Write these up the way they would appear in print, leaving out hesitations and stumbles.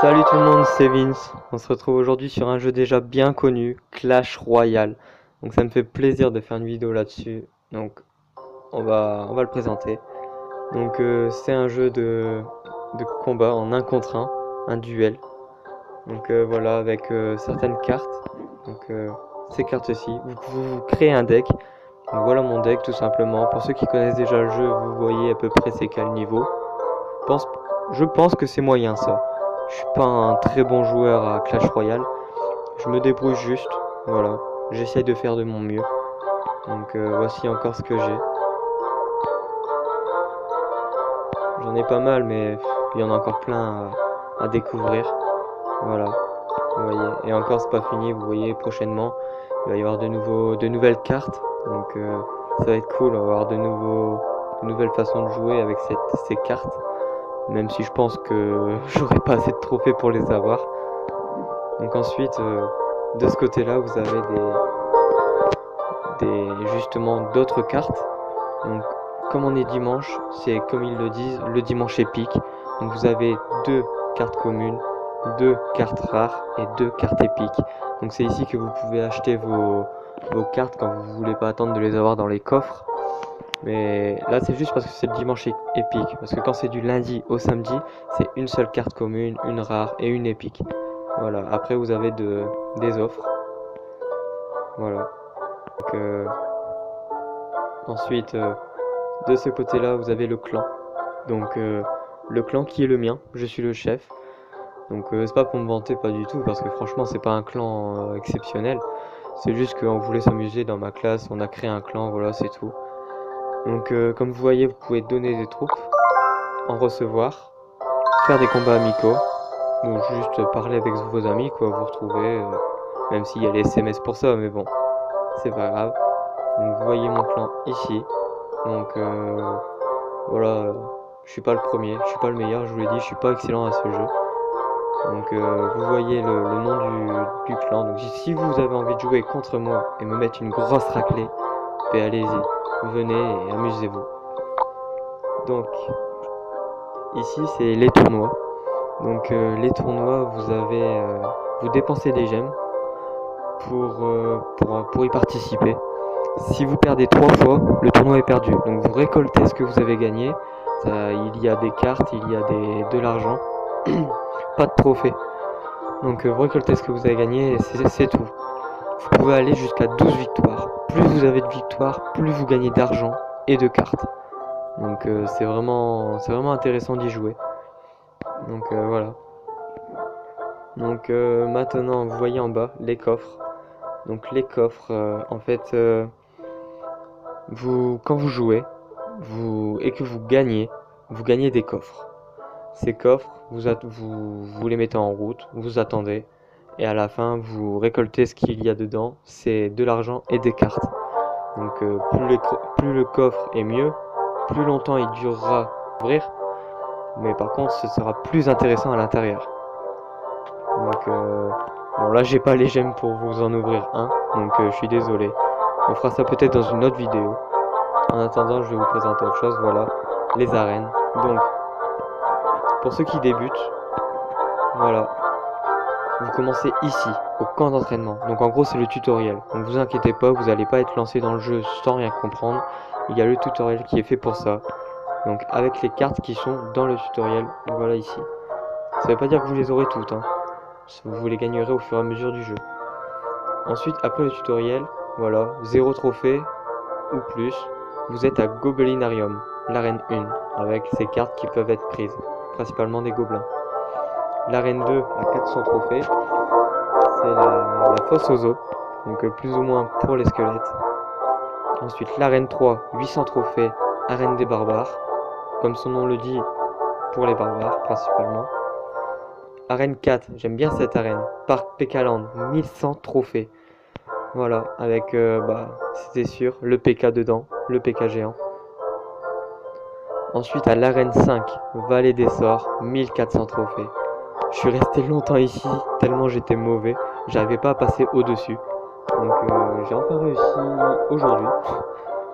Salut tout le monde, c'est Vince. On se retrouve aujourd'hui sur un jeu déjà bien connu, Clash Royale. Donc ça me fait plaisir de faire une vidéo là-dessus. Donc on va le présenter. Donc c'est un jeu de combat en un contre un duel. Donc voilà, avec certaines cartes. Donc ces cartes-ci, vous pouvez vous créer un deck. Donc voilà mon deck tout simplement. Pour ceux qui connaissent déjà le jeu, vous voyez à peu près c'est quel niveau. Je pense, je pense que c'est moyen ça. Je suis pas un très bon joueur à Clash Royale. Je me débrouille juste. Voilà. J'essaye de faire de mon mieux. Donc voici encore ce que j'ai. J'en ai pas mal, mais il y en a encore plein à découvrir. Voilà. Vous voyez. Et encore c'est pas fini. Vous voyez prochainement il va y avoir de nouvelles cartes. Donc ça va être cool. On va avoir de nouvelles façons de jouer avec ces cartes. Même si je pense que j'aurai pas assez de trophées pour les avoir. Donc ensuite, de ce côté-là, vous avez justement d'autres cartes. Donc comme on est dimanche, c'est comme ils le disent, le dimanche épique. Donc vous avez deux cartes communes, deux cartes rares et deux cartes épiques. Donc c'est ici que vous pouvez acheter vos cartes quand vous voulez pas attendre de les avoir dans les coffres. Mais là c'est juste parce que c'est le dimanche épique. Parce que quand c'est du lundi au samedi, c'est une seule carte commune, une rare et une épique. Voilà, après vous avez des offres. Voilà. Donc, ensuite, de ce côté-là, vous avez le clan. Donc, le clan qui est le mien, je suis le chef. Donc, c'est pas pour me vanter, pas du tout, parce que franchement, c'est pas un clan exceptionnel. C'est juste qu'on voulait s'amuser dans ma classe, on a créé un clan, voilà, c'est tout. Donc, comme vous voyez, vous pouvez donner des troupes, en recevoir, faire des combats amicaux, ou juste parler avec vos amis, quoi, vous retrouver, même s'il y a les SMS pour ça, mais bon, c'est pas grave. Donc, vous voyez mon clan ici. Donc, voilà, je suis pas le premier, je suis pas le meilleur, je vous l'ai dit, je suis pas excellent à ce jeu. Donc vous voyez le nom du clan. Donc si vous avez envie de jouer contre moi et me mettre une grosse raclée, ben allez-y, venez et amusez-vous. Donc ici c'est les tournois. Donc les tournois, vous dépensez des gemmes pour y participer. Si vous perdez 3 fois, le tournoi est perdu. Donc vous récoltez ce que vous avez gagné. Il y a des cartes, il y a de l'argent, pas de trophée. Donc vous récoltez ce que vous avez gagné et c'est tout. Vous pouvez aller jusqu'à 12 victoires. Plus vous avez de victoires, plus vous gagnez d'argent et de cartes. Donc c'est vraiment intéressant d'y jouer. Donc voilà. Donc maintenant vous voyez en bas les coffres. Donc les coffres, en fait, quand vous jouez et que vous gagnez des coffres. Ces coffres, vous les mettez en route, vous attendez, et à la fin, vous récoltez ce qu'il y a dedans, c'est de l'argent et des cartes. Donc plus le coffre est mieux, plus longtemps il durera à ouvrir, mais par contre, ce sera plus intéressant à l'intérieur. Donc bon là, j'ai pas les gemmes pour vous en ouvrir un, donc je suis désolé. On fera ça peut-être dans une autre vidéo. En attendant, je vais vous présenter autre chose, voilà, les arènes. Donc, pour ceux qui débutent, voilà, vous commencez ici, au camp d'entraînement. Donc en gros c'est le tutoriel. Donc vous inquiétez pas, vous n'allez pas être lancé dans le jeu sans rien comprendre. Il y a le tutoriel qui est fait pour ça. Donc avec les cartes qui sont dans le tutoriel, voilà ici. Ça veut pas dire que vous les aurez toutes, hein. Vous les gagnerez au fur et à mesure du jeu. Ensuite, après le tutoriel, voilà, 0 trophée ou plus, vous êtes à Gobelinarium, l'arène 1, avec ces cartes qui peuvent être prises, principalement des gobelins. L'arène 2 à 400 trophées, c'est la fosse aux os, donc plus ou moins pour les squelettes. Ensuite l'arène 3, 800 trophées, arène des barbares, comme son nom le dit, pour les barbares principalement. Arène 4, j'aime bien cette arène, Parc Pekaland, 1100 trophées. Voilà, avec, c'était sûr, le PK dedans, le PK géant. Ensuite à l'arène 5, Vallée des Sorts, 1400 trophées. Je suis resté longtemps ici, tellement j'étais mauvais, j'arrivais pas à passer au-dessus. Donc j'ai enfin réussi aujourd'hui.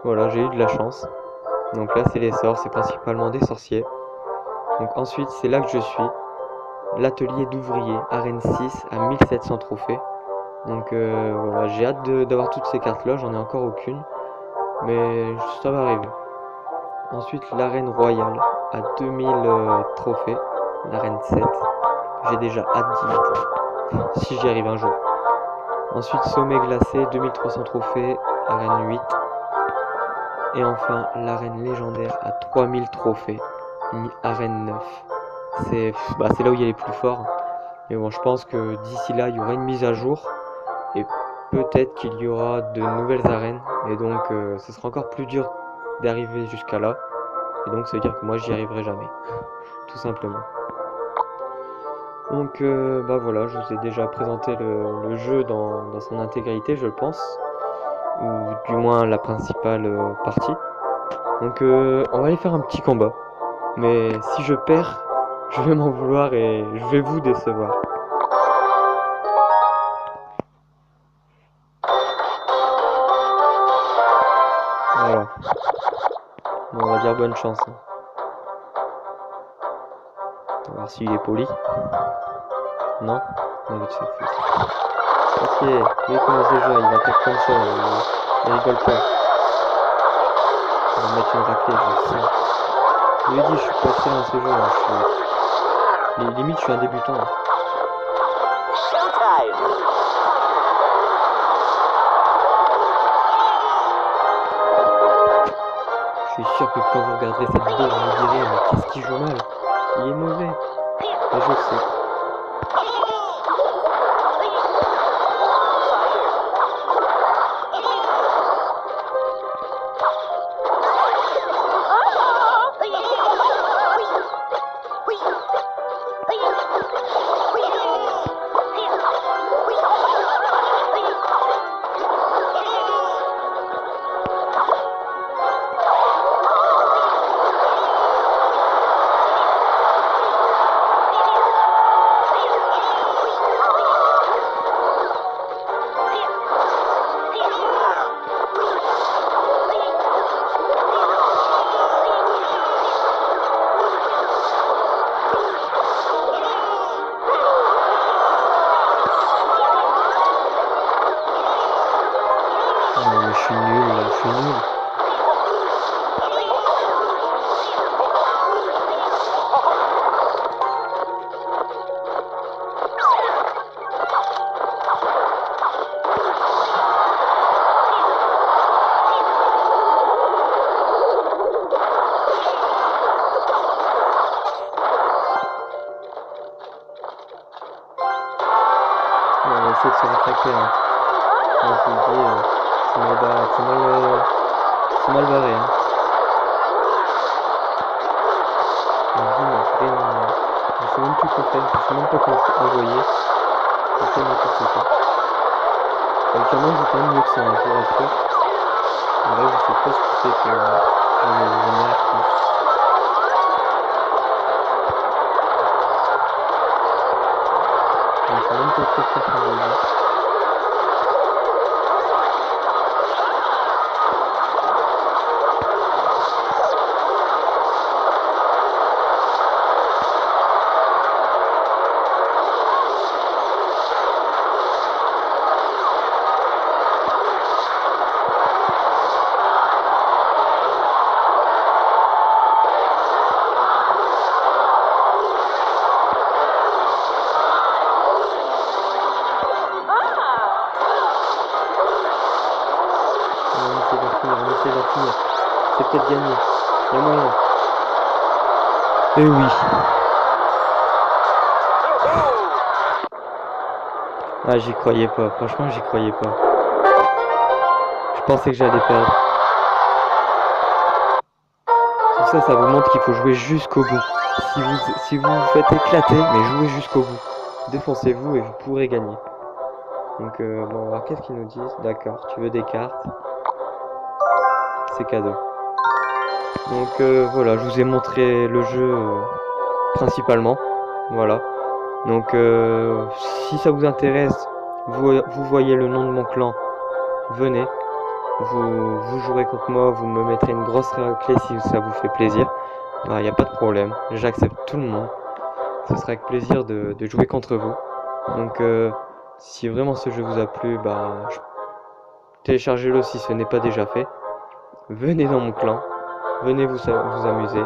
Voilà, j'ai eu de la chance. Donc là c'est les sorts, c'est principalement des sorciers. Donc ensuite c'est là que je suis. l'atelier d'ouvrier, arène 6 à 1700 trophées. Donc voilà, j'ai hâte d'avoir toutes ces cartes là, j'en ai encore aucune, mais ça va arriver. Ensuite l'arène royale à 2000 trophées, l'arène 7, j'ai déjà hâte d'y être, si j'y arrive un jour. Ensuite sommet glacé, 2300 trophées, arène 8. Et enfin l'arène légendaire à 3000 trophées, arène 9. C'est là où il y a les plus forts. Mais bon, je pense que d'ici là il y aura une mise à jour. Et peut-être qu'il y aura de nouvelles arènes. Et donc ce sera encore plus dur d'arriver jusqu'à là. Et donc ça veut dire que moi j'y arriverai jamais. Tout simplement. Donc voilà, je vous ai déjà présenté le jeu dans son intégralité, je pense. Ou du moins la principale partie. Donc on va aller faire un petit combat. Mais si je perds, je vais m'en vouloir et je vais vous décevoir. Voilà. Bon, on va dire bonne chance. Hein. On va voir s'il est poli. Non, on va te faire foutre. Ok, lui commence déjà, il attaque comme ça, il rigole pas. On va mettre une raclée, je le sais. Je lui ai dit, je suis pas très dans ces jeux, hein. Limite, je suis un débutant. Hein. Je suis sûr que quand vous regarderez cette vidéo, vous vous direz, mais qu'est-ce qu'il joue mal? Il est mauvais. Mais je sais. Non mais je suis nul là, je suis nul. On va essayer de se rattraper. Hein. Moi, je vous le dis, c'est mal barré. Hein. Je sais même plus quoi faire, je sais même pas quoi envoyer. Je fais n'importe quoi. Actuellement, je joue quand même mieux que ça, hein, je vous rassure. Mais là, je sais pas ce qui fait que je m'arrête pas. Je sais même pas trop quoi envoyer. On essaie d'en finir. C'est peut-être gagné. Il y a moyen. Eh oui. Ah, j'y croyais pas. Franchement, j'y croyais pas. Je pensais que j'allais perdre. Tout ça, ça vous montre qu'il faut jouer jusqu'au bout. Si vous vous faites éclater, mais jouez jusqu'au bout. Défoncez-vous et vous pourrez gagner. Donc, bon, alors qu'est-ce qu'ils nous disent? D'accord, tu veux des cartes? C'est cadeau. Donc voilà, je vous ai montré le jeu principalement. Voilà. Donc si ça vous intéresse, vous voyez le nom de mon clan, venez. Vous jouerez contre moi, vous me mettrez une grosse clé si ça vous fait plaisir. Il n'y a pas de problème, j'accepte tout le monde. ce sera avec plaisir de jouer contre vous. Donc si vraiment ce jeu vous a plu, téléchargez-le si ce n'est pas déjà fait. Venez dans mon clan, venez vous amuser.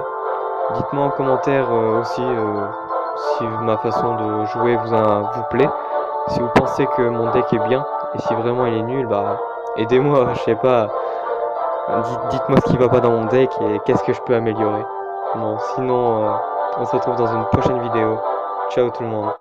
Dites-moi en commentaire aussi si ma façon de jouer vous plaît. Si vous pensez que mon deck est bien, et si vraiment il est nul, aidez-moi, je sais pas. Dites-moi ce qui va pas dans mon deck et qu'est-ce que je peux améliorer. Bon, sinon, on se retrouve dans une prochaine vidéo. Ciao tout le monde.